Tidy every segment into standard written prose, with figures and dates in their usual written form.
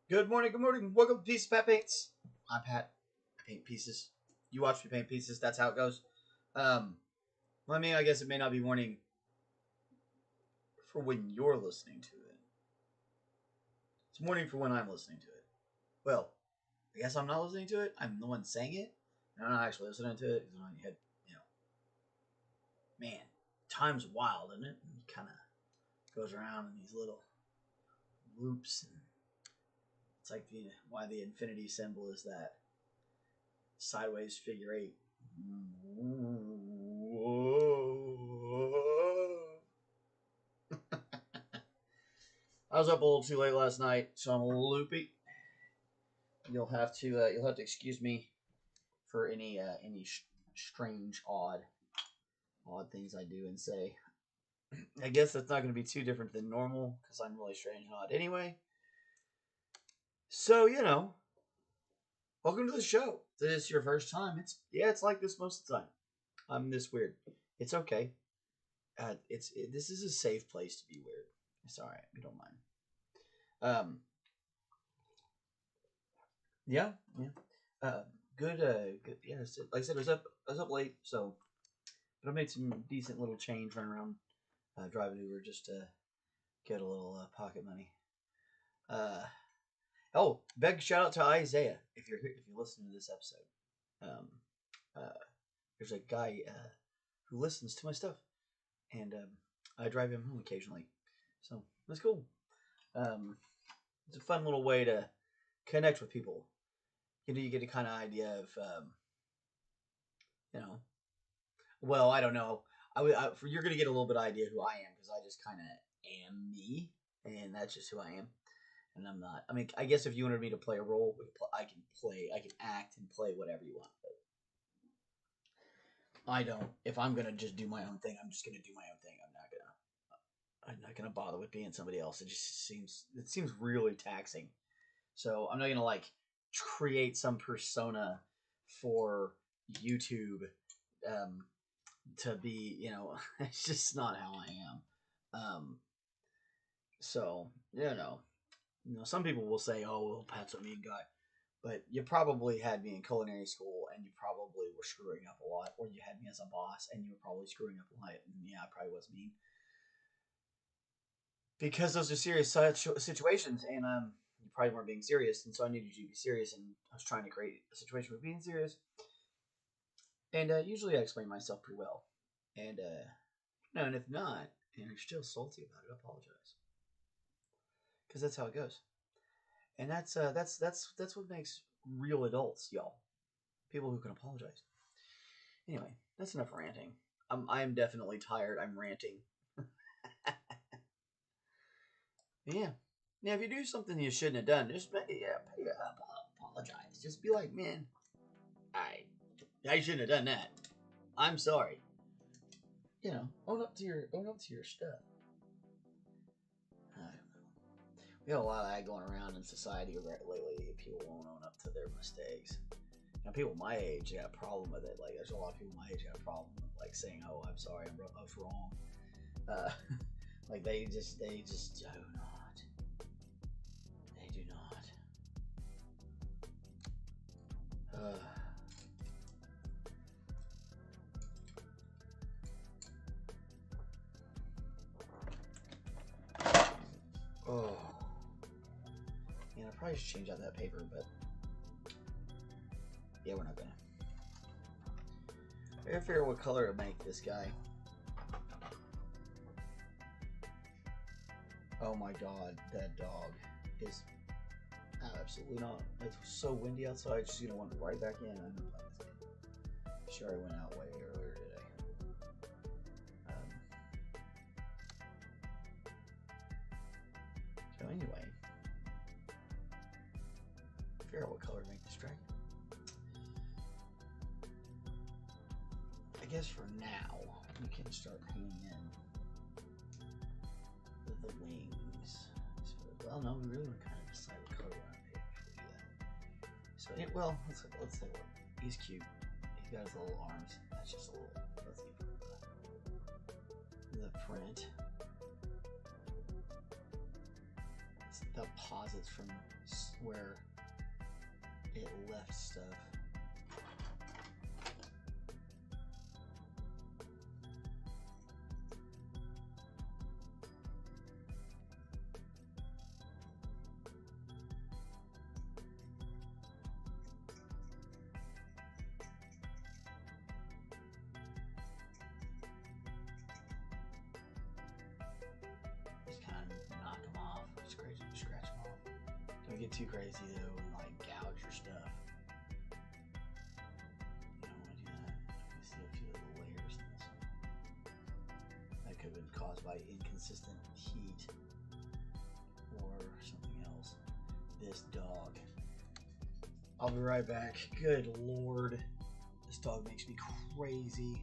Good morning, good morning. Welcome to Piece of Pat Paints. I'm Pat. I paint pieces. You watch me paint pieces. That's how it goes. Um, I guess it may not be morning for when you're listening to it. It's morning for when I'm listening to it. Well, I guess I'm not listening to it. I'm the one saying it. I'm not actually listening to it. You know, man, time's wild, isn't it? It kind of goes around in these little loops, and it's like why the infinity symbol is that sideways figure eight. I was up a little too late last night, so I'm a little loopy. You'll have to excuse me for any strange, odd things I do and say. I guess that's not going to be too different than normal because I'm really strange and odd anyway. So welcome to the show. If this is your first time, it's like this most of the time. I'm this weird. It's okay. This is a safe place to be weird. It's all right. We don't mind. Yeah. Good. Good. Yeah. Like I said, I was up late, but I made some decent little change running around, driving Uber just to get a little pocket money. Big shout out to Isaiah if you're listening to this episode. There's a guy who listens to my stuff, and I drive him home occasionally, so that's cool. It's a fun little way to connect with people. You get a kind of idea of, well, I don't know. You're gonna get a little bit of idea who I am because I just kind of am me, and that's just who I am. And I'm not. I mean, I guess if you wanted me to play a role, I can act and play whatever you want. But I don't. If I'm gonna just do my own thing, I'm just gonna do my own thing. I'm not gonna bother with being somebody else. It seems really taxing. So I'm not gonna like create some persona for YouTube to be. It's just not how I am. So some people will say, "Oh, well, Pat's a mean guy," but you probably had me in culinary school, and you probably were screwing up a lot, or you had me as a boss, and you were probably screwing up a lot. And yeah, I probably was mean because those are serious situations, and you probably weren't being serious, and so I needed you to be serious, and I was trying to create a situation with being serious. And usually I explain myself pretty well, and and if not, and you're still salty about it, apologize, because that's how it goes. And that's what makes real adults, y'all. People who can apologize. Anyway, that's enough ranting. I'm definitely tired. I'm ranting. Yeah. Now, if you do something you shouldn't have done, just apologize. Just be like, man, I shouldn't have done that. I'm sorry. Own up to your stuff. I don't know. We have a lot of that going around in society lately. People won't own up to their mistakes. People my age got a problem with it. Like, there's a lot of people my age got a problem with, like, saying, "Oh, I'm sorry, I was wrong." Like they just do not. They do not. Oh. Yeah, I probably should change out that paper, but yeah, we're not gonna. I gotta figure out what color to make this guy. Oh my god, that dog is absolutely not. It's so windy outside, just went right back in. I'm gonna play this game. Sure, I went out way earlier today. So anyway, figure out what color to make this dragon. I guess for now, we can start painting in the wings. Well, no, we really want to kind of decide what color we want to paint before we do that. So, let's take a look. He's cute. He's got his little arms. That's just a little. Let's see the print. deposits from where it left stuff. Don't get too crazy though and like gouge your stuff. You don't want to do that. You see a few little layers in this one. That could have been caused by inconsistent heat or something else. This dog. I'll be right back. Good Lord. This dog makes me crazy.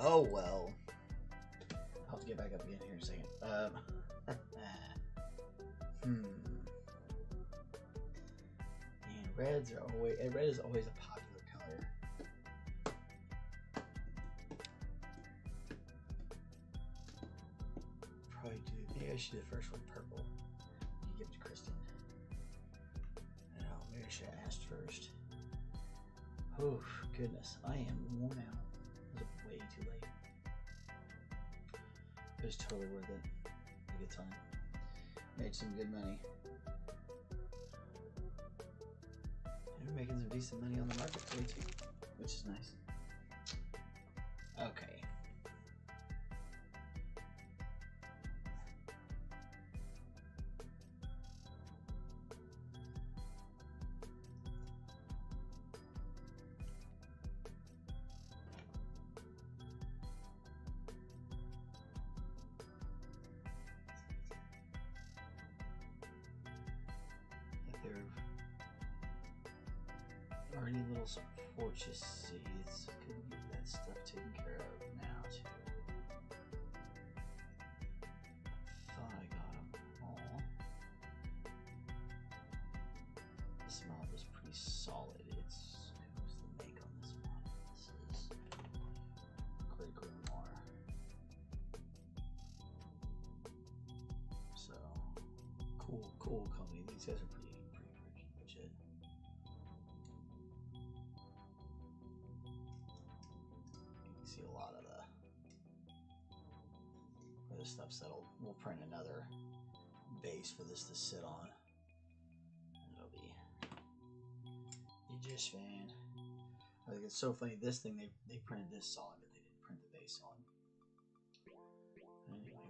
Oh well. I'll have to get back up again here in a second. And red is always a popular color. Probably do. Maybe I should do the first one purple. You give it to Kristen. No, maybe I should have asked first. Oh goodness, I am worn out. Way too late. It was totally worth it. A good time. Made some good money. And we're making some decent money on the market today too, which is nice. Okay. Or any little supports you see, it's gonna get that stuff taken care of now too. Thought I got them all. This mod was pretty solid. It's who's the make on this one? This is Great Grimoire. So cool company. These guys are pretty legit. See a lot of where this stuff settled. We'll print another base for this to sit on. It'll be just fine. I think it's so funny. This thing they printed this solid, but they didn't print the base on.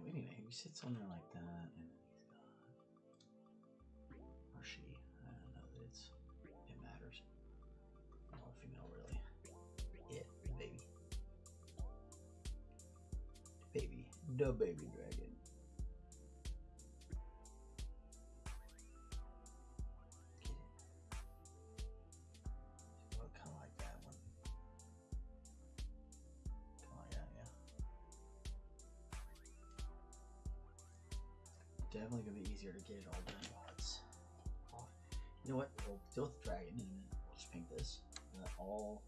Anyway, he sits on there like that, and then he's got, or she. I don't know that it matters. Male or female, really. Yeah, baby. The baby dragon. Get it. Well, kind of like that one. Kind of like that, yeah. Definitely gonna be easier to get it all done while it's off. You know what? We'll deal with the dragon in a minute. We'll just paint this. All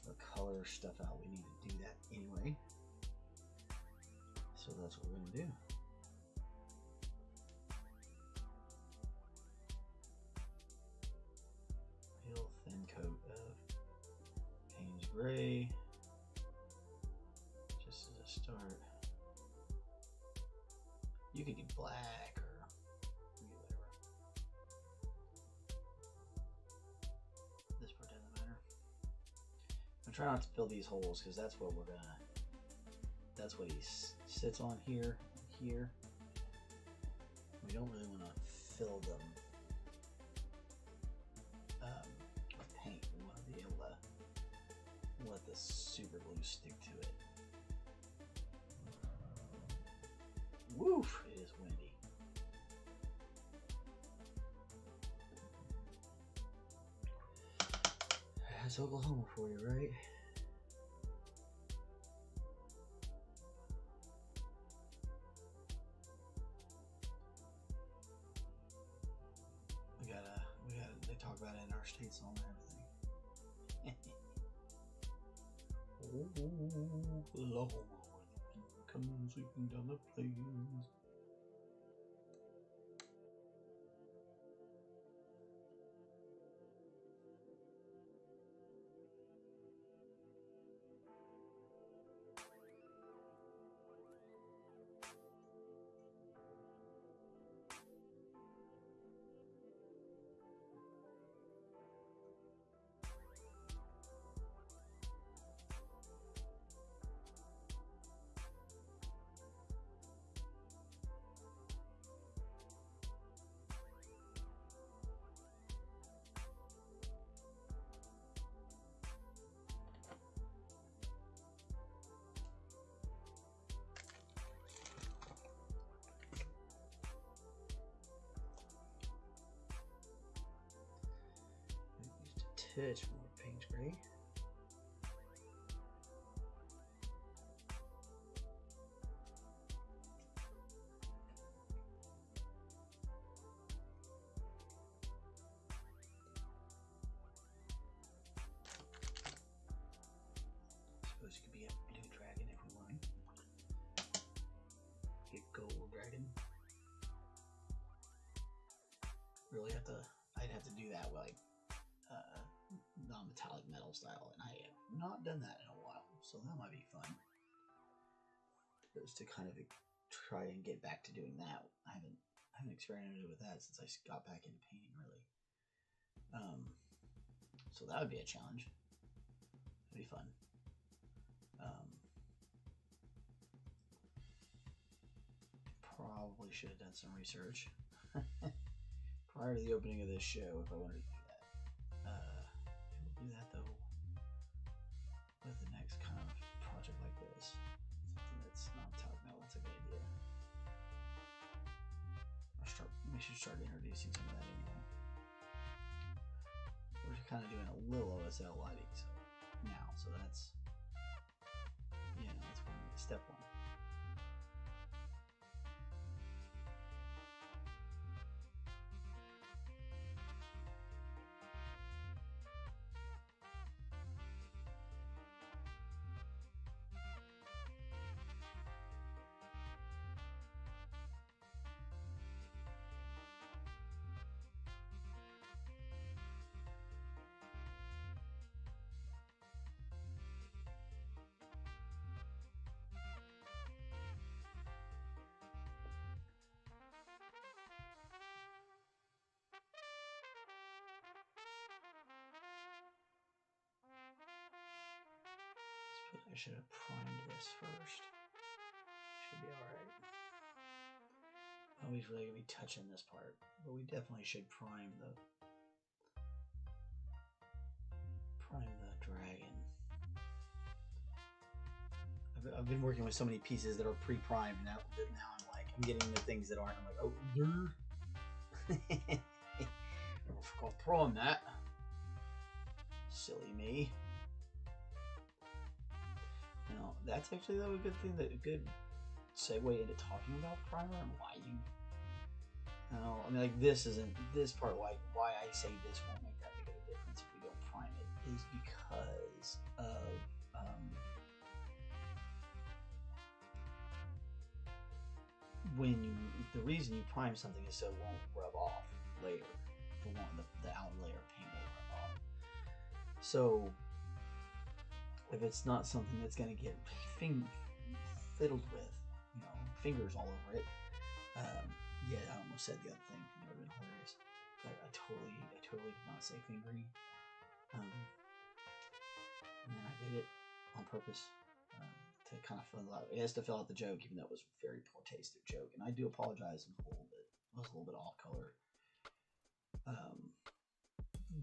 the color stuff out. We need to do that anyway. So that's what we're going to do. Real thin coat of Payne's Gray, just as a start. You could do black or whatever. This part doesn't matter. I'm trying not to fill these holes because that's what we're gonna. That's what he sits on here, here. We don't really want to fill them with paint. We want to be able to let the super glue stick to it. Woof! It is windy. That's Oklahoma for you, right? They talk about it in our state song and everything. Oklahoma, come sweeping down the plains. Touch more paint spray. Suppose it could be a blue dragon if we want. Get gold dragon. Really have to. I'd have to do that like. Non-metallic metal style, and I have not done that in a while, so that might be fun. Just to kind of try and get back to doing that. I haven't experimented with that since I got back into painting, really. So that would be a challenge. It'd be fun. Probably should have done some research prior to the opening of this show if I wanted to do that. Do that though with the next kind of project like this, something that's not talking about. That's a good idea. We should start introducing some of that anyway. We're just kind of doing a little OSL lighting now, so that's that's step one. I should have primed this first. Should be alright. Nobody's really going to be touching this part, but we definitely should prime the dragon. I've been working with so many pieces that are pre-primed now I'm getting the things that aren't. I'm like, oh, I forgot to prime that. Silly me. Now, that's actually though a good thing, a good segue into talking about primer and why you. I mean, like this part. Why I say this won't make that big of a difference if we don't prime it is because of the reason you prime something is so it won't rub off later. The outer layer of paint will rub off. So if it's not something that's going to get fiddled with, fingers all over it, Yeah, I almost said the other thing. It would have been hilarious. But I totally did not say fingering. And then I did it on purpose to kind of fill out. It has to fill out the joke, even though it was a very poor taste of joke. And I do apologize a little bit. It was a little bit off color.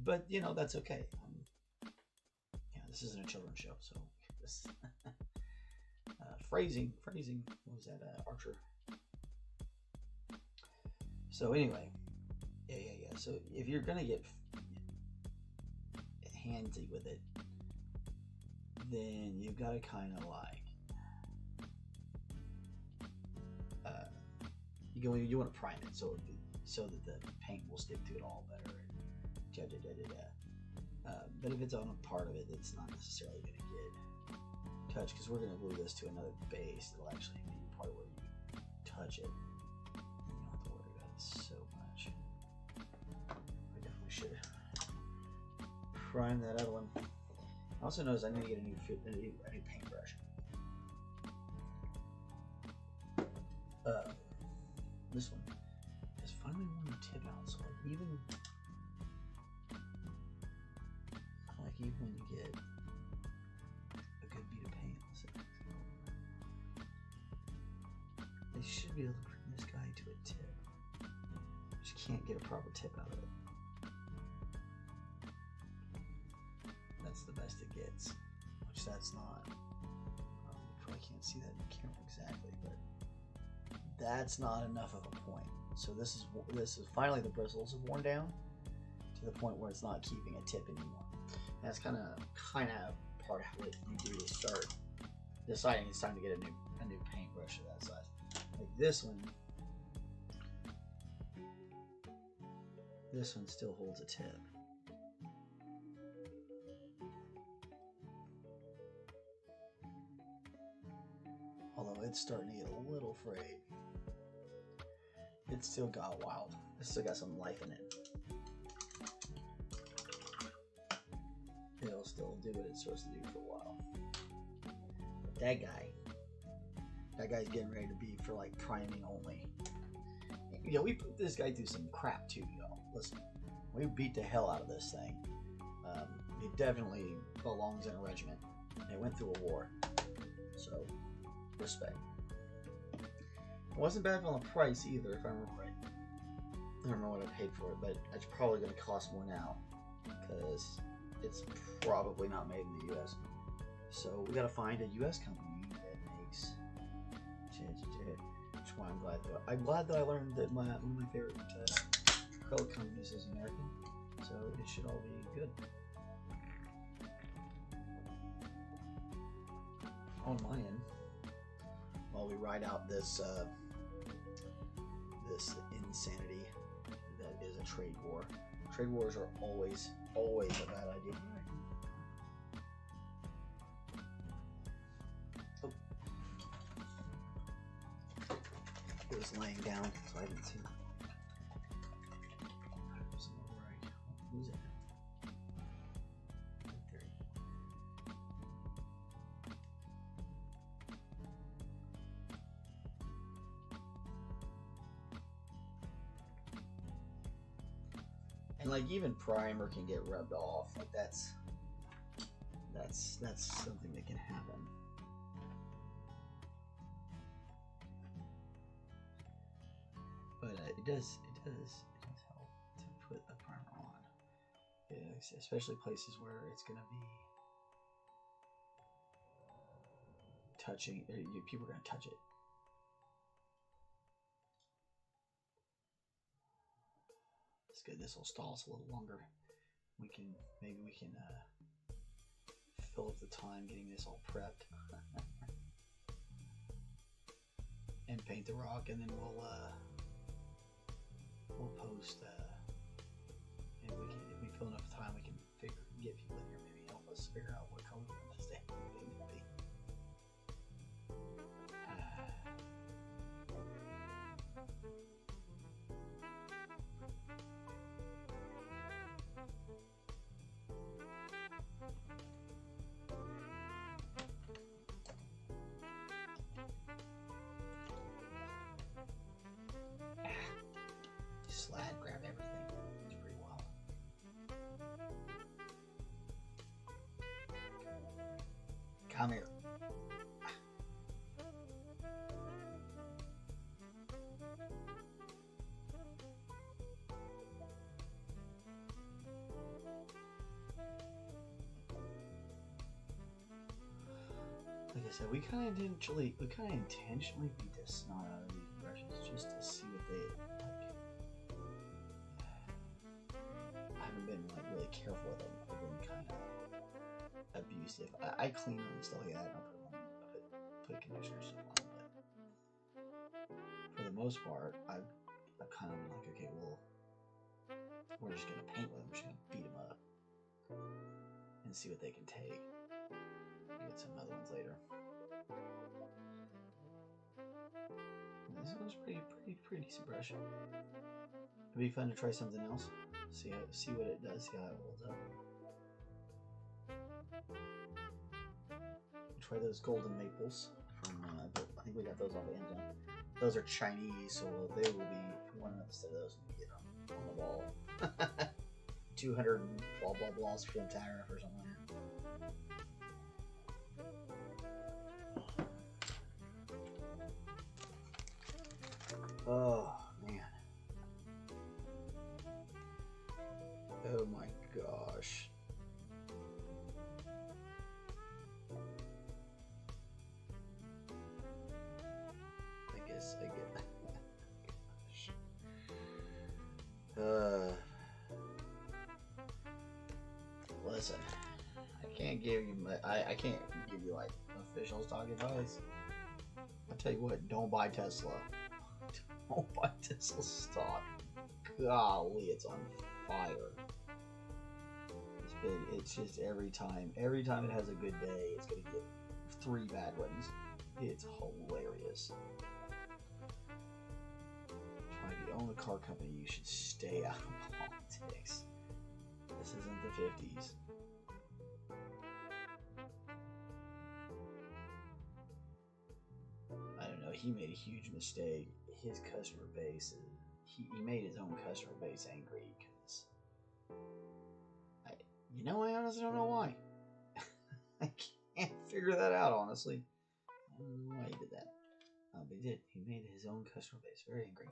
But you know, that's okay. Yeah, this isn't a children's show, so this phrasing. What was that? Archer. So anyway, yeah. So if you're gonna get handsy with it, then you've got to kind of like you want to prime it so that the paint will stick to it all better. But if it's on a part of it that's not necessarily going to get touched, because we're going to glue this to another base that'll actually be part where you touch it. You don't have to worry about it so much. I definitely should prime that other one. I also noticed I need to get a new paintbrush. This one is finally worn the tip out, so like even when you get a good bead of paint, they should be able to bring this guy to a tip. Just can't get a proper tip out of it. That's the best it gets, which that's not. You probably can't see that in the camera exactly, but that's not enough of a point. So this is finally the bristles have worn down to the point where it's not keeping a tip anymore. And that's kind of part of what you do to start deciding it's time to get a new paintbrush of that size. Like this one still holds a tip. Although it's starting to get a little frayed. It's still got wild. It's still got some life in it. It'll still do what it's supposed to do for a while. But that guy's getting ready to be for like priming only. You know, we put this guy through some crap too, y'all. Listen, we beat the hell out of this thing. It definitely belongs in a regiment. It went through a war. So, respect. It wasn't bad on the price either, if I remember right. I don't remember what I paid for it, but it's probably going to cost more now because it's probably not made in the U.S. So we got to find a U.S. company that makes. Which one I'm glad that I learned that one of my favorite acrylic companies is American, so it should all be good. On my end, while we ride out this this insanity that is a trade war. Trade wars are always a bad idea. Oh. It was laying down, so I didn't see it. Who's it? And like even primer can get rubbed off. Like that's something that can happen. But it does help to put a primer on. Yeah, especially places where it's gonna be touching. People are gonna touch it. It's good. This will stall us a little longer. Maybe we can fill up the time getting this all prepped and paint the rock, and then we'll post. And if we fill enough time, we can get people in here, maybe help us figure out what color we want this thing to be. slide, grab everything. It's pretty wild. Come here. Like I said, we kind of intentionally beat the snot out of these brushes just to see what they like. I haven't been like really careful with them. I've been kind of abusive. I clean them and stuff like that. I put conditioner stuff on, but for the most part, I've kind of been like, okay, well, we're just gonna paint with them. We're just gonna beat them up and see what they can take. Get some other ones later. This one's pretty decent brush. It'd be fun to try something else. See what it does. See how it holds up. Try those golden maples from. I think we got those off of Amazon. Those are Chinese, so they will be. If you want instead of those, you can get them on the wall. 200 blah blah blahs for the tariff or something like that. Oh man. Oh my gosh. I guess I get gosh. Listen, I can't give you I can't give you like official stock advice. I'll tell you what, don't buy Tesla. Don't buy Tesla stock. Golly, it's on fire. It's just every time it has a good day, it's gonna get 3 bad ones. It's hilarious. If you own a car company, you should stay out of politics. This isn't the 50s. I don't know, he made a huge mistake. His customer base, he made his own customer base angry because I honestly don't know why. I can't figure that out, honestly. I don't know why he did that. But he did. He made his own customer base very angry.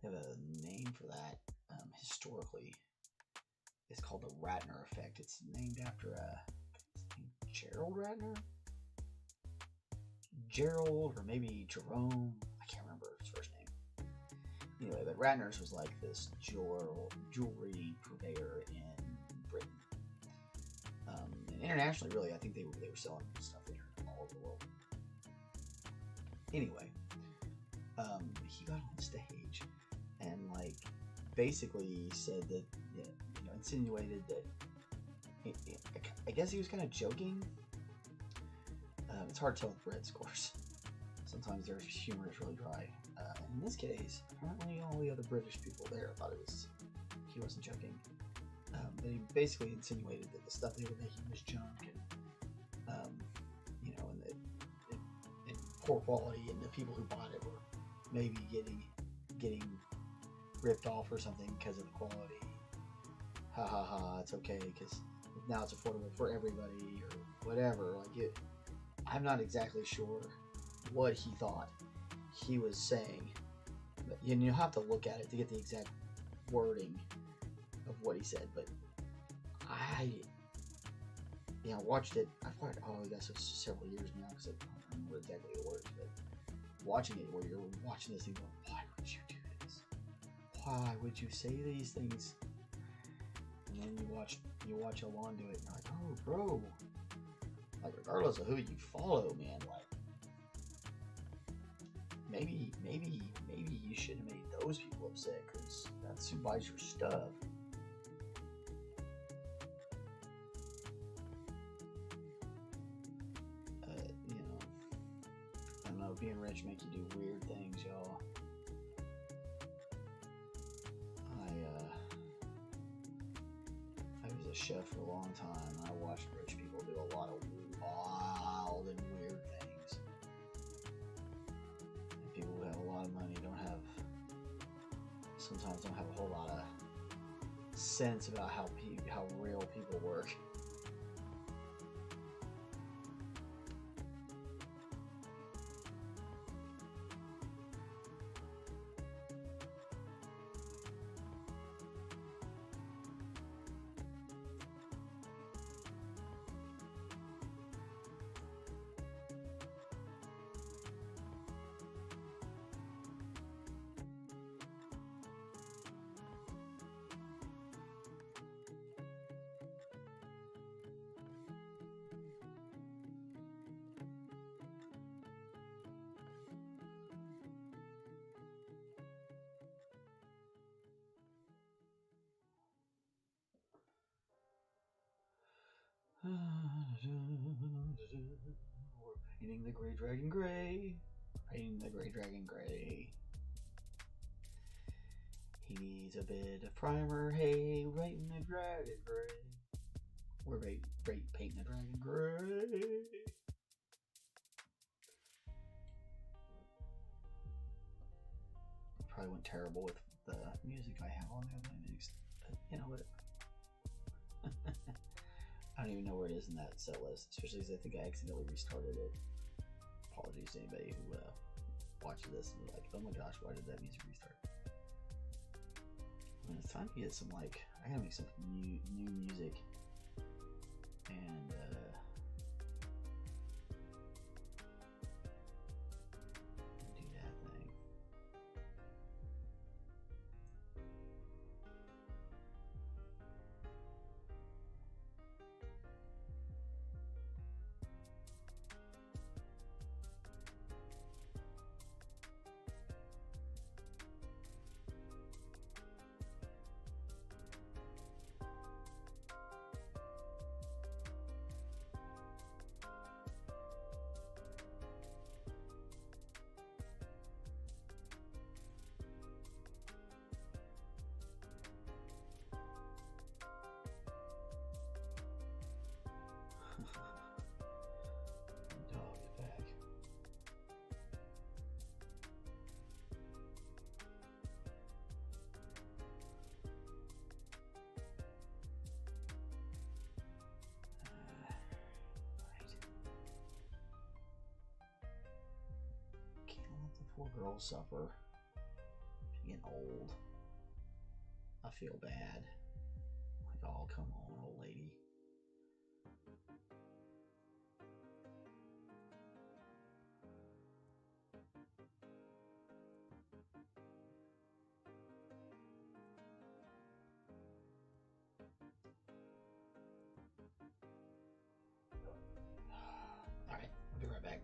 They have a name for that. Historically, it's called the Ratner effect. It's named after Gerald Ratner? Gerald, or maybe Jerome. I can't remember his first name. Anyway, but Ratner's was like this jewelry purveyor in Britain. And internationally, really, I think they were selling stuff there all over the world. Anyway, he got on stage and like basically said that, insinuated that. I guess he was kind of joking. It's hard to tell with Brits, of course. Sometimes their humor is really dry. In this case, apparently all the other British people there thought he wasn't joking. But he basically insinuated that the stuff they were making was junk, and and poor quality, and the people who bought it were maybe getting ripped off or something because of the quality. Ha ha ha! It's okay because now it's affordable for everybody or whatever. I'm not exactly sure what he thought he was saying, but you have to look at it to get the exact wording of what he said. But I watched it. I guess it's several years now because I don't remember exactly the words. But watching it, where you're watching this thing, going, why would you do this? Why would you say these things? And then you watch Alon do it, and you're like, oh, bro. Like, regardless of who you follow, man, like, maybe you should have made those people upset, because that's who buys your stuff. I don't know, being rich make you do weird things, y'all. I was a chef for a long time, and I watched rich people do a lot of wild and weird things. sometimes don't have a whole lot of sense about how real people work. We're painting the Grey Dragon gray. Painting the Grey Dragon gray. He needs a bit of primer. Hey, painting the dragon gray. We're painting the dragon gray. Probably went terrible with the music I have on there that I mixed, but you know what? I don't even know where it is in that set list, especially because I think I accidentally restarted it. Apologies to anybody who watches this and is like, oh my gosh, why did that music restart? I mean, it's time to get some, like, I gotta make some new music. And, do that thing. Dog is back. Right. Can't let the poor girl suffer. She's getting old. I feel bad. Like, oh, come on, old lady. Alright, I'll be right back.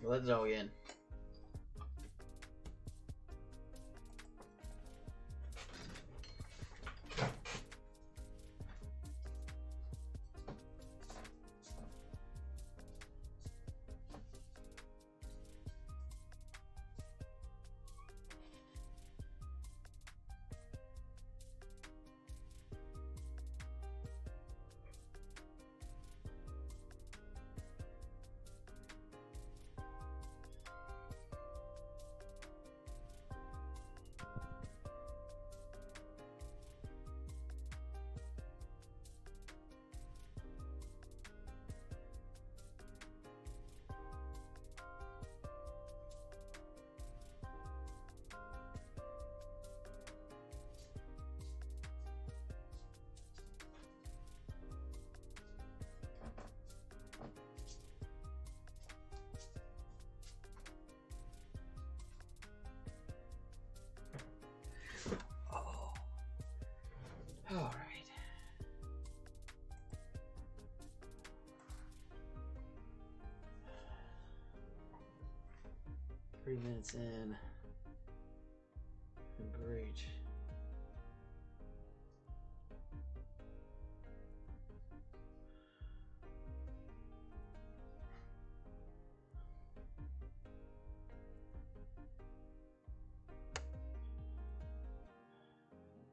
Let's go again. All right. 3 minutes in. Great.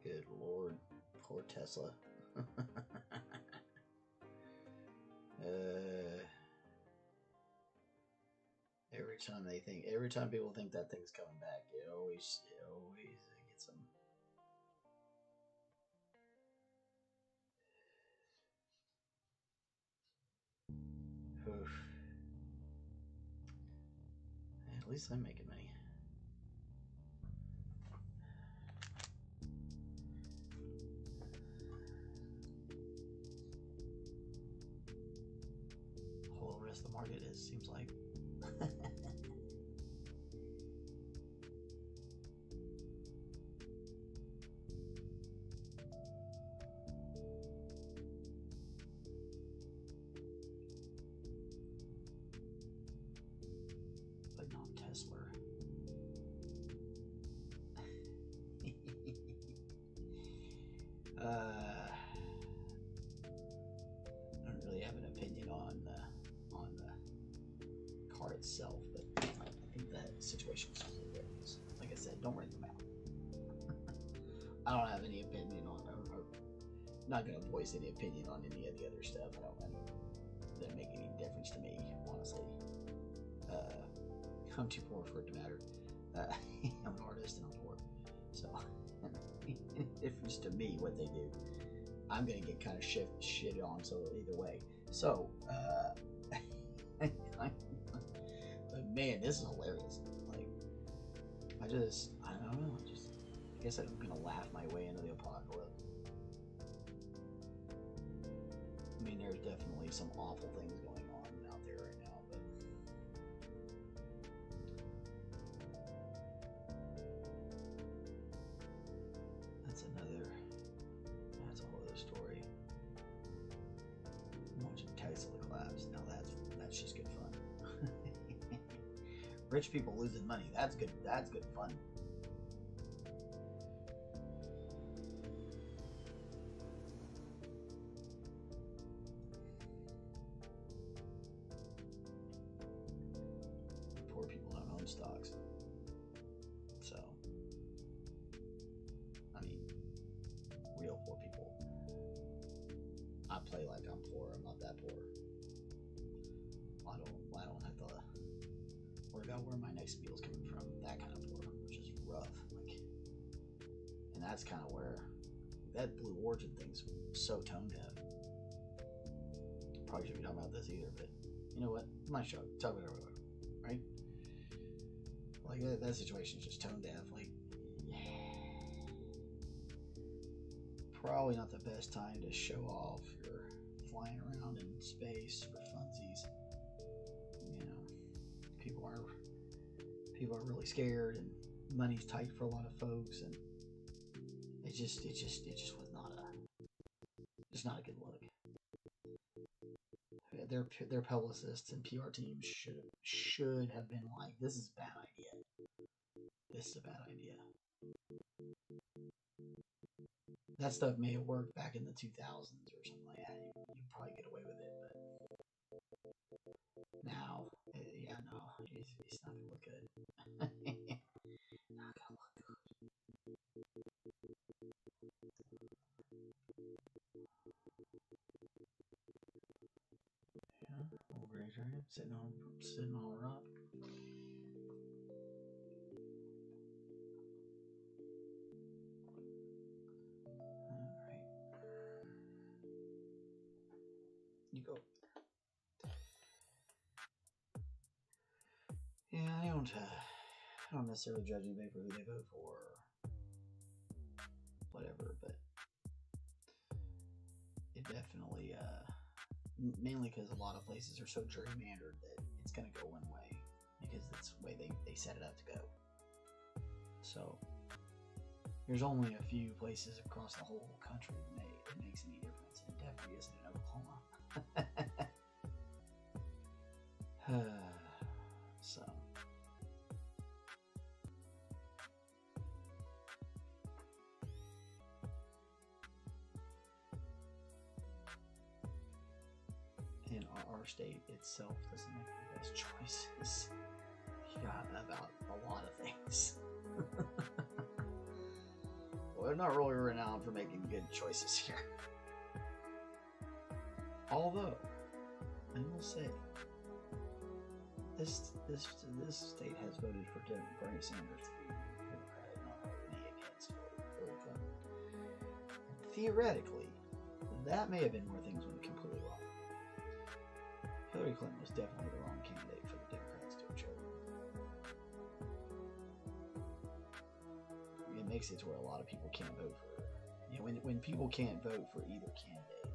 Good Lord. Poor Tesla. every time people think that thing's coming back, it always gets least I'm making money. The whole rest of the market seems like. But not Tesla. I don't really have an opinion on the car itself, but I think that situation's hilarious. Like I said, don't ring them out. I don't have any opinion on it. I'm not going to voice any opinion on any of the other stuff. I don't doesn't make any difference to me, honestly. I'm too poor for it to matter. I'm an artist and I'm poor, so difference to me what they do. I'm gonna get kind of shit on, so either way. So, but man, this is hilarious. Like, I don't know. I guess I'm gonna laugh my way into the apocalypse. I mean, there's definitely some awful things going on out there right now, but that's a whole other story. I'm watching Tesla collapse. Now that's just good fun. Rich people losing money. That's good fun. Poor people don't own stocks. So, I mean, real poor people. I play like I'm poor. I'm not that poor. I don't have to worry about where my next meal's coming from. That kind of poor, which is rough. Like, and that's kind of where that Blue Origin thing's so tone deaf. Probably shouldn't be talking about this either, but you know what? My show. Talk about it, right? Like that situation's just tone deaf. Like, probably not the best time to show off your flying around in space for funsies. You know, people are really scared, and money's tight for a lot of folks, and it just was not a good look. Their publicists and PR teams should have been like, this is a bad idea. This is a bad idea. That stuff may have worked back in the 2000s or something like that. You'd probably get away with it, but now, yeah, no, it's not gonna look good. Not gonna look good. Yeah, old Gray's right. Sitting on a rock. Alright. You go. Yeah, I don't necessarily judge anybody for who they vote for or whatever, but it definitely, mainly because a lot of places are so gerrymandered that it's going to go one way because that's the way they set it up to go. So there's only a few places across the whole country that it makes any difference, and it definitely isn't in Oklahoma. So and our state itself doesn't make the best choices about a lot of things. Well, they're not really renowned for making good choices here. Although, I will say, this state has voted for Bernie Sanders to be Democratic, not me against Hillary Clinton. And theoretically, that may have been where things went completely wrong. Hillary Clinton was definitely the wrong candidate for the Democrats to have chosen. makes it to where a lot of people can't vote for. You know, when people can't vote for either candidate,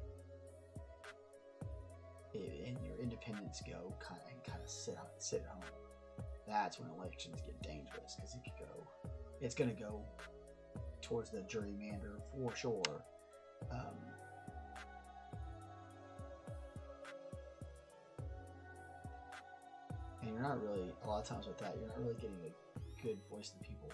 and your independents go kind of sit at home. That's when elections get dangerous, because it's going to go towards the gerrymander for sure. And you're not really, a lot of times with that, you're not really getting a good voice of the people.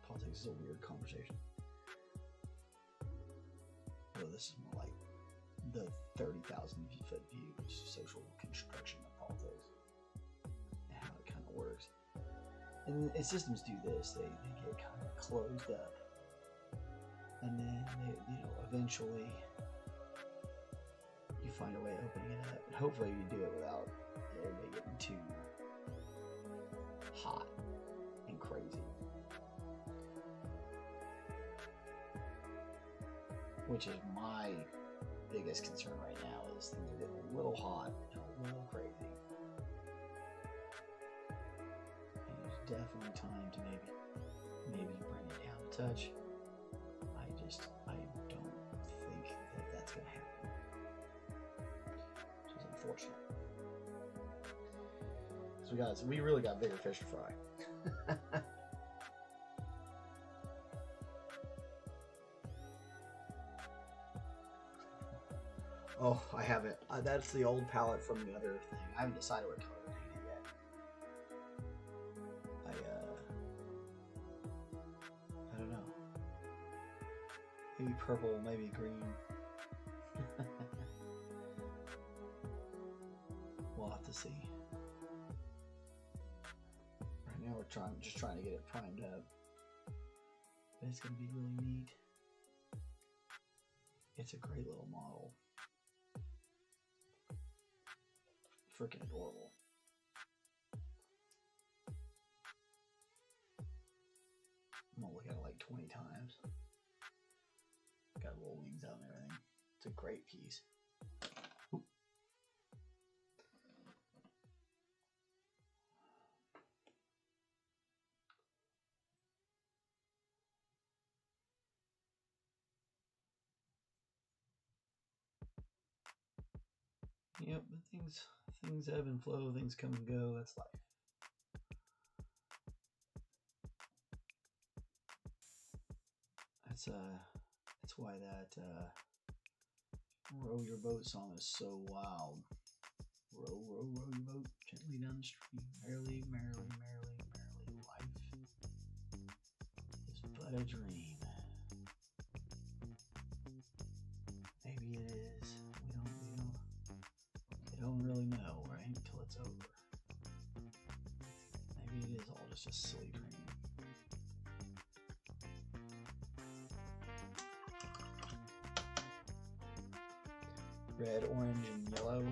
Politics is a weird conversation. Well, this is more like the 30,000-foot view, which is social construction of politics and how it kind of works. And systems do this; they get kind of closed up, and then eventually you find a way of opening it up. And hopefully, you do it without everybody getting too hot and crazy. Which is my biggest concern right now, is things are getting a little hot and a little crazy. And there's definitely time to maybe bring it down a touch. I don't think that that's going to happen. Which is unfortunate. So we really got bigger fish to fry. Oh, I haven't. That's the old palette from the other thing. I haven't decided what color to paint it yet. I don't know. Maybe purple, maybe green. We'll have to see. Right now we're just trying to get it primed up. But it's gonna be really neat. It's a great little model. Freaking adorable. I'm gonna look at it like 20 times. Got little wings out and everything. It's a great piece. Oop. Yep, but things ebb and flow, things come and go, that's life. That's why that Row Your Boat song is so wild. Row, row, row your boat gently down the stream. Merrily, merrily, merrily, merrily, life is but a dream. Maybe it is. We don't really know, right? Until it's over. Maybe it is all just a silly dream. Red, orange, and yellow.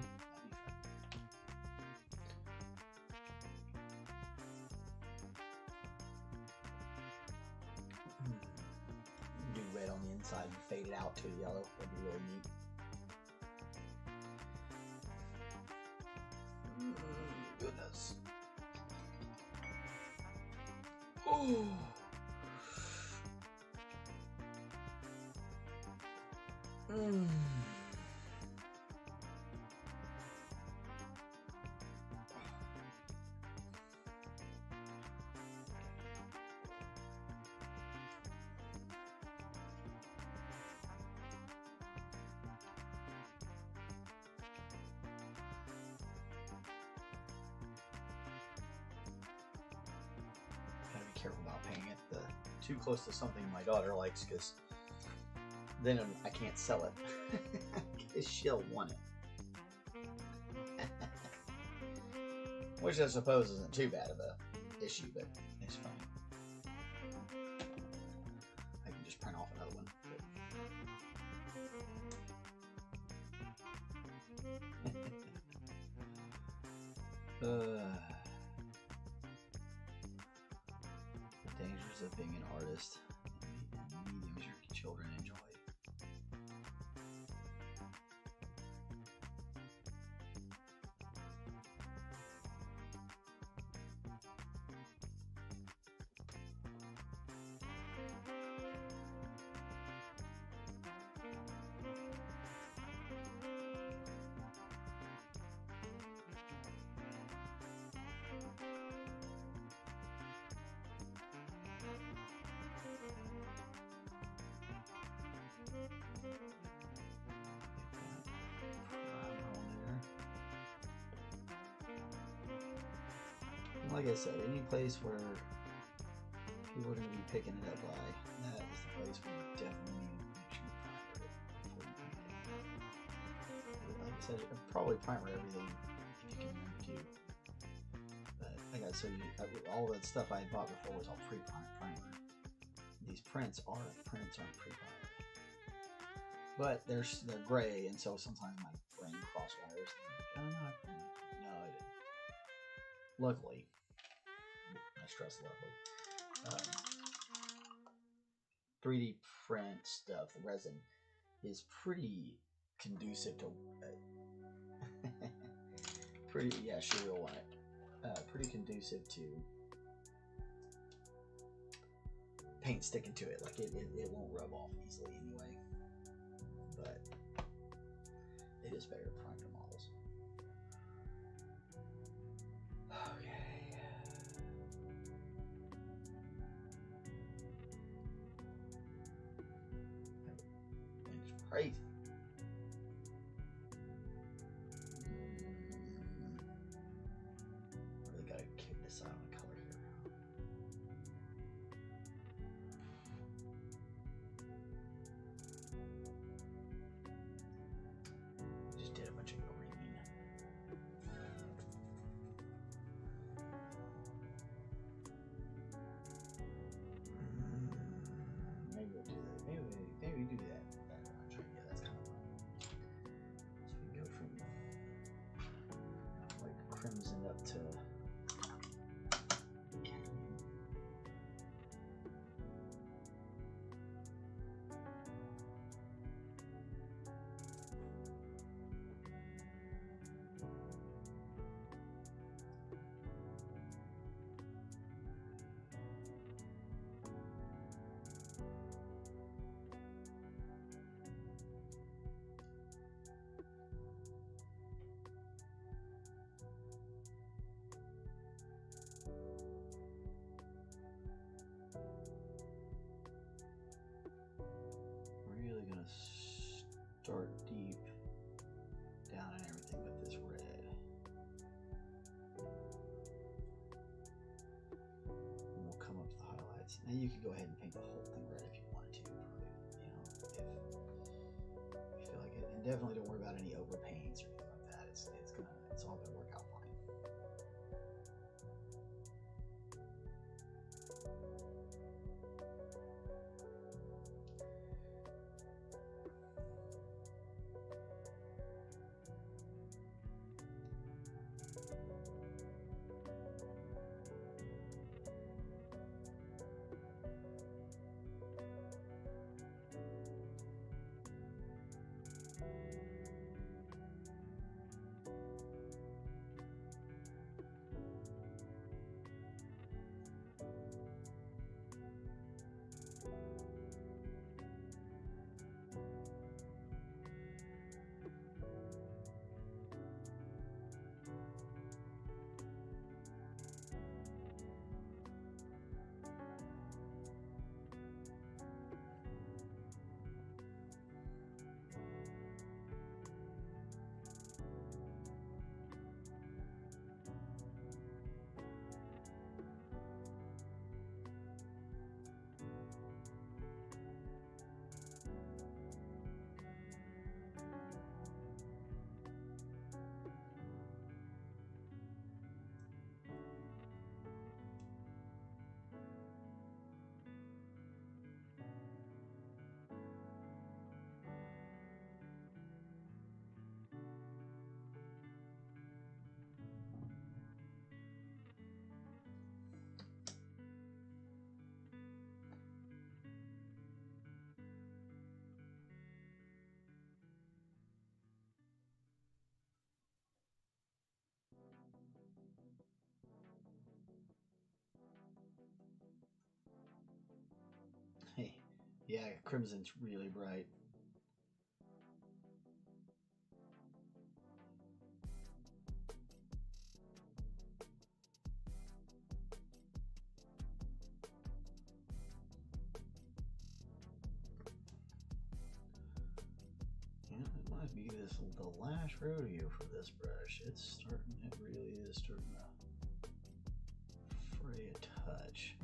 Do red on the inside and fade it out to yellow. That'd be really neat. Goodness. Oh. Careful about painting it too close to something my daughter likes, because then I can't sell it because she'll want it. Which I suppose isn't too bad of a issue, but it's fine. I can just print off another one. The dangers of being an artist and mediums your children enjoy. like I said, any place where people are going to be picking it up by, that is the place where you definitely need to make sure you primer it before you paint it. Like I said, you can probably primer everything if you can too. But like I said, all that stuff I bought before was all pre-primer. These prints aren't pre-primer. But they're gray, and so sometimes my brain crosswires. I don't know. No, I didn't. Luckily, I stress luckily. 3D print stuff, the resin, is pretty conducive to she will want it. Pretty conducive to paint sticking to it. Like it won't rub off easily anyway. But it is better to prime the models. Okay. It's crazy. Really gotta kick this out on the color here. Just did a bunch of green. Maybe we'll do that. Maybe do that. Yeah, that's kind of fun. So we go from like crimson up to really gonna start deep down and everything with this red. And we'll come up to the highlights. Now you could go ahead and paint the whole thing red if you wanted to, if you feel like it. And definitely don't worry about any overpaints or anything like that. It's all gonna work out fine. Hey, yeah, crimson's really bright. Yeah, it might be the last rodeo for this brush. It really is starting to probably a touch.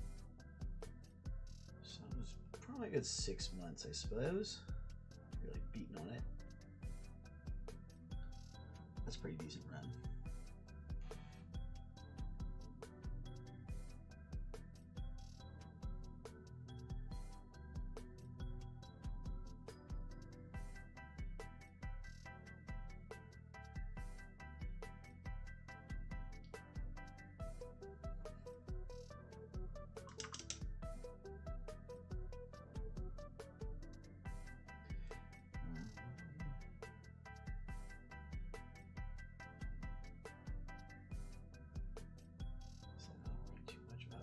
So it was probably a good 6 months, I suppose. Really beating on it. That's a pretty decent run.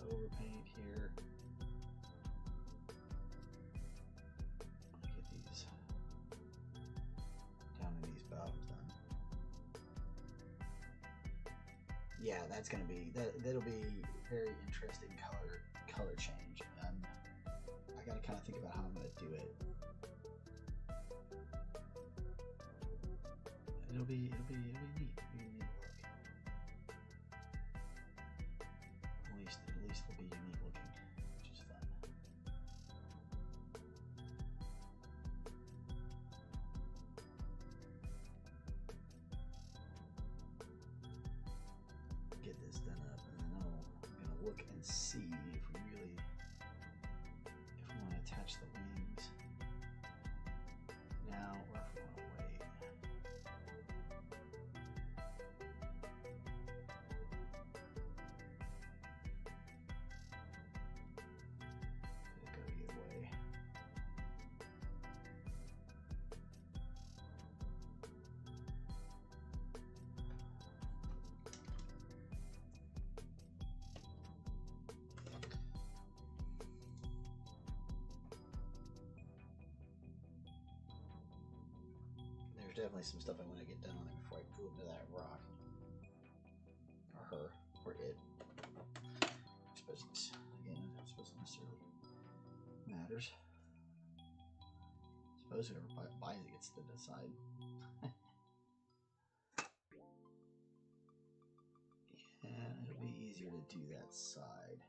Overpaint here. Get these down in these bottoms done. Yeah, that's gonna be that'll be very interesting color change. I gotta kind of think about how I'm gonna do it. It'll be neat. It'll be a neat look. At least it'll be unique looking, which is fun. Get this done up, and then I'm gonna look and see if we want to attach the wings now or if we want to wait. Definitely some stuff I want to get done on it before I go into that rock. Or her. Or it. I suppose it's, again, I don't suppose it necessarily matters. I suppose whoever buys it gets to decide. Yeah, it'll be easier to do that side.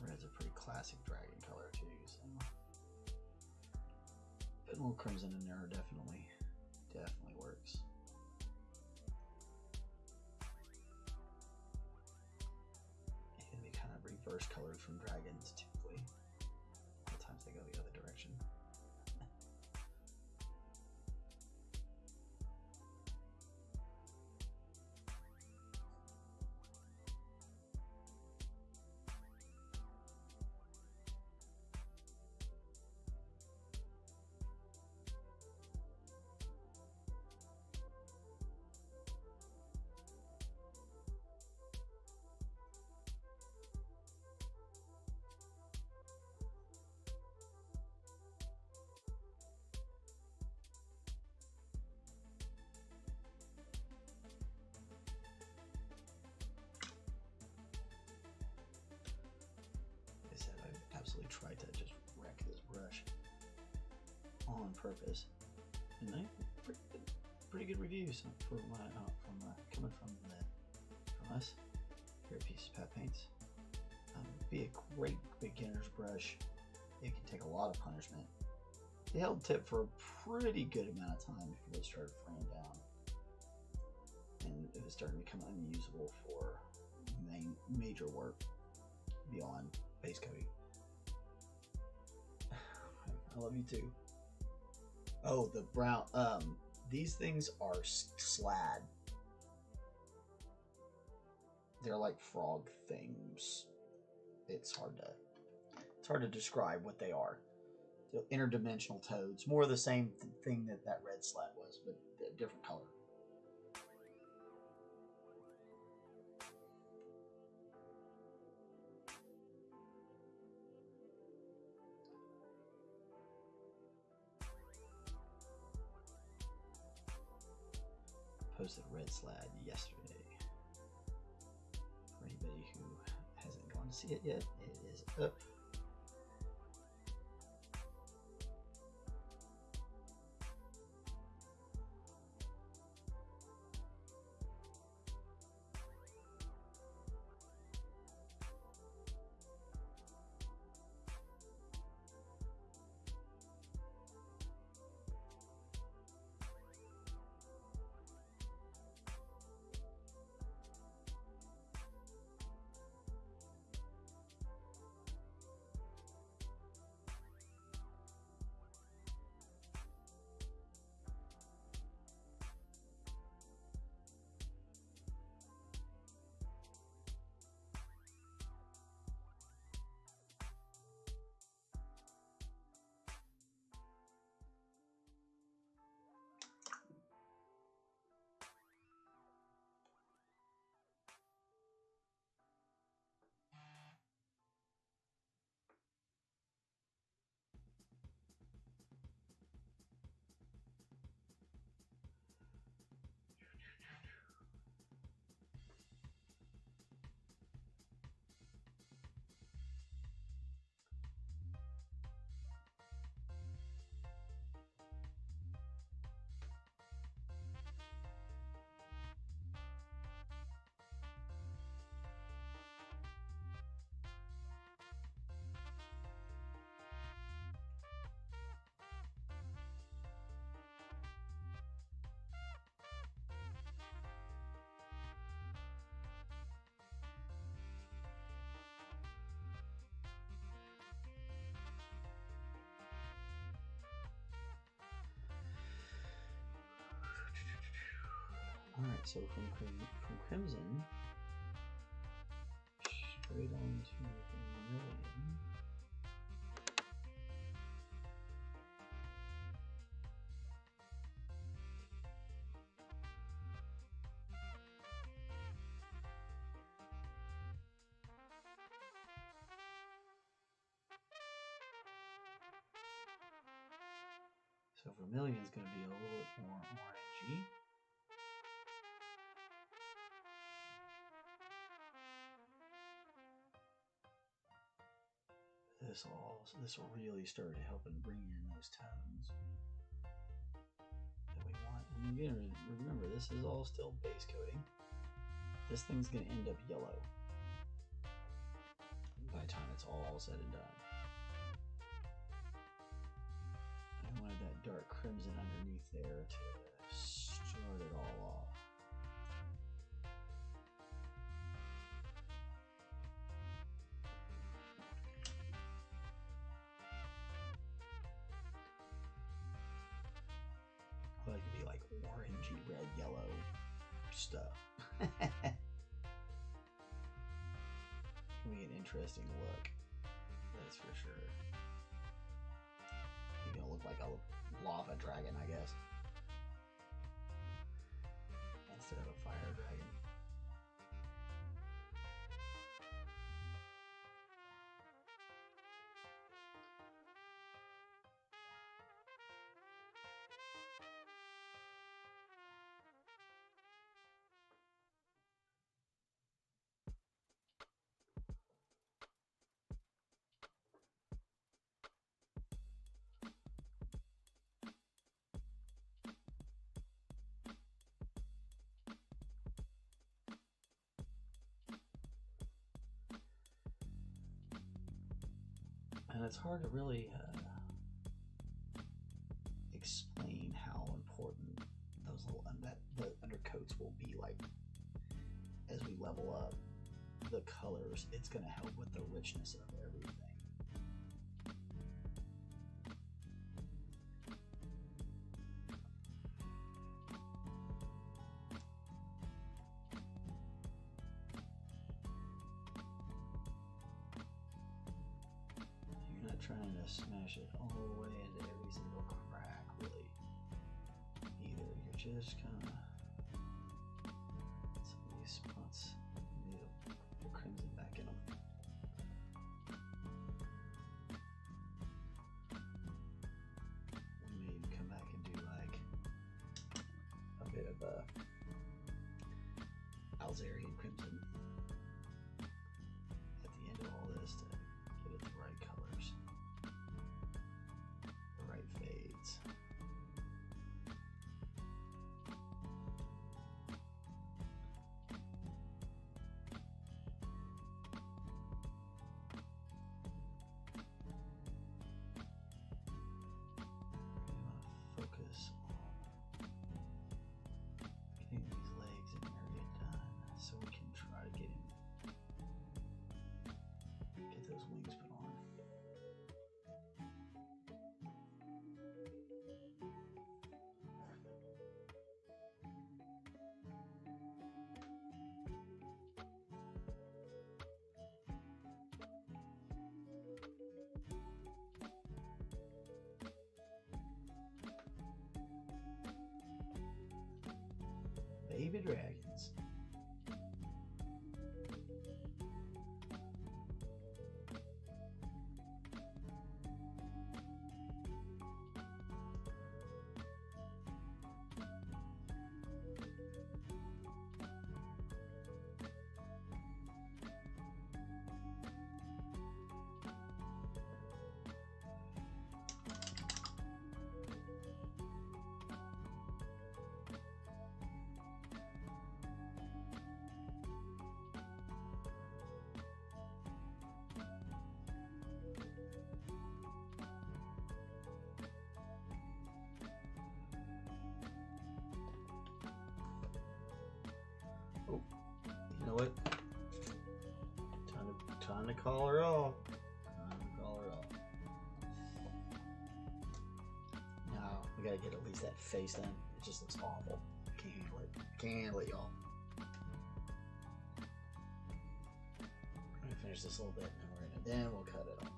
Red's a pretty classic dragon color too, so putting a little crimson in there definitely works. It can be kind of reverse colored from dragons typically. Sometimes they go the other direction. Absolutely tried to just wreck this brush on purpose, and pretty good reviews for my coming from us here at Pieces Pat Paints. Be a great beginner's brush. It can take a lot of punishment. It held tip for a pretty good amount of time before it started fraying down, and it was starting to become unusable for major work beyond base coating. I love you too. Oh, the brown. These things are slad. They're like frog things. It's hard to describe what they are. They're interdimensional toads. More of the same thing that red slad was, but a different color. Posted red slad yesterday. to see it yet. It is up. Alright, so from Crimson, straight on to Vermilion. So Vermilion's going to be a little bit more orangey. This will really start helping bring in those tones that we want. And again, remember, this is all still base coating. This thing's going to end up yellow by the time it's all said and done. I wanted that dark crimson underneath there to start it all off. I like it to be like orangey, red, yellow stuff. It'll be an interesting look, that's for sure. You're gonna look like a lava dragon, I guess, instead of a fire dragon. And it's hard to really explain how important those little the undercoats will be. Like as we level up the colors, it's going to help with the richness of everything. Trying to smash it all the way into every single crack, really. Either you're just kind of some of these spots need to put crimson back in them. We may even come back and do like a bit of a Alzarian crimson at the end of Baby dragons. Oh, you know what? Time to call her off. Time to call her off. No, we gotta get at least that face then. It just looks awful. Can't handle it. Can't handle it, y'all. I'm gonna finish this a little bit, and then we'll cut it off.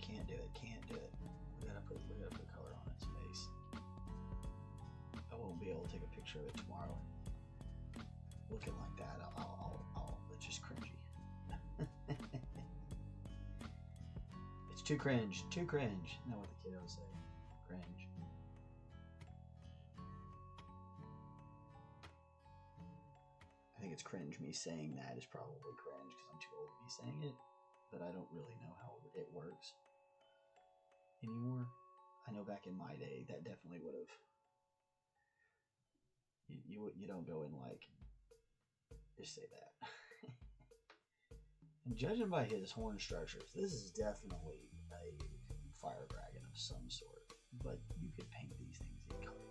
Can't do it. Can't do it. We gotta put color on its face. I won't be able to take a picture of it tomorrow. Looking like that, it's just cringy. It's too cringe. Too cringe. Not what the kiddos say. Cringe. I think it's cringe. Me saying that is probably cringe because I'm too old to be saying it. But I don't really know how it works anymore. I know back in my day that definitely would have. You don't go in like just say that. And judging by his horn structures, this is definitely a fire dragon of some sort. But you could paint these things in color you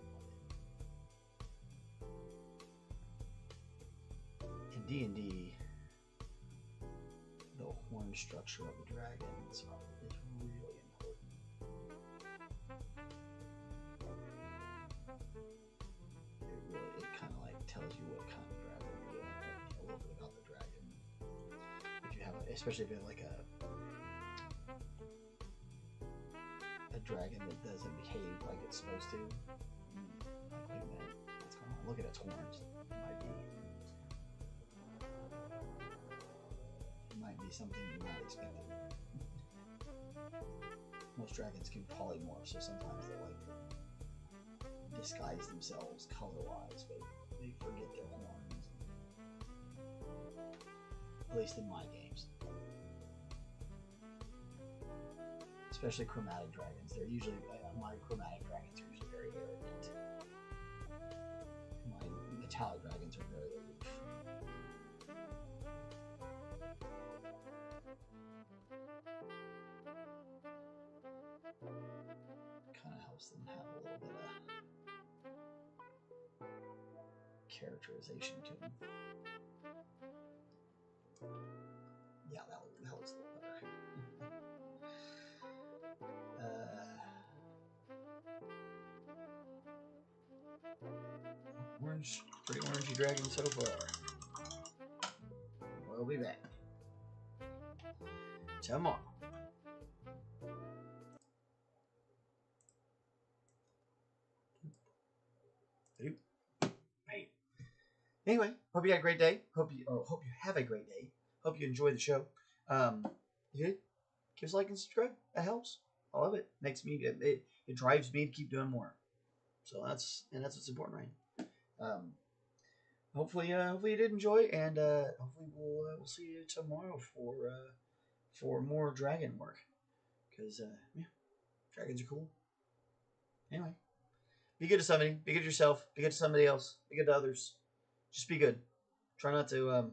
wanted. In D&D, the horn structure of the dragons is really important. It kind of like tells you what kind of dragon you are, a little bit about the dragon. If you have, especially if you have like a dragon that doesn't behave like it's supposed to. Like, wait a minute, what's going on? Look at its horns. It might be something you're not expecting. Most dragons can polymorph, so sometimes they like disguise themselves color-wise, but they forget their horns. At least in my games. Especially chromatic dragons. They're usually, my chromatic dragons are usually very arrogant. My metallic dragons are very aloof. Kind of helps them have a little bit of characterization to them. Yeah, that looks a little better. Orange, pretty orangey dragon so far. We'll be back tomorrow. Hey. Anyway, hope you had a great day. Hope you have a great day. Hope you enjoy the show. Give us a like and subscribe. That helps. I love it. Makes me it drives me to keep doing more. So that's what's important, right? Hopefully you did enjoy, and hopefully we'll see you tomorrow for more dragon work. Because yeah, dragons are cool. Anyway, be good to somebody. Be good to yourself. Be good to somebody else. Be good to others. Just be good. Try not to.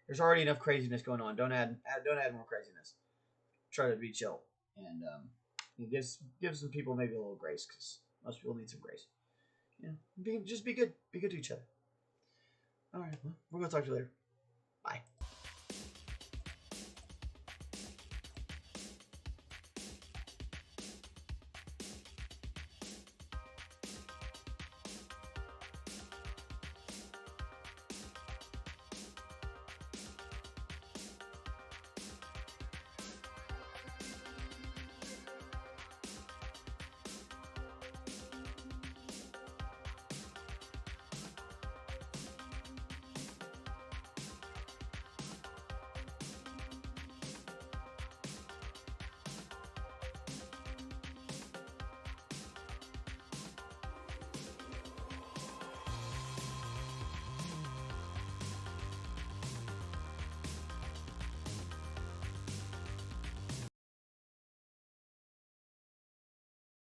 There's already enough craziness going on. Don't add more craziness. Try to be chill and give some people maybe a little grace, because most people need some grace. Just be good. Be good to each other. All right, well, we're gonna talk to you later. Bye.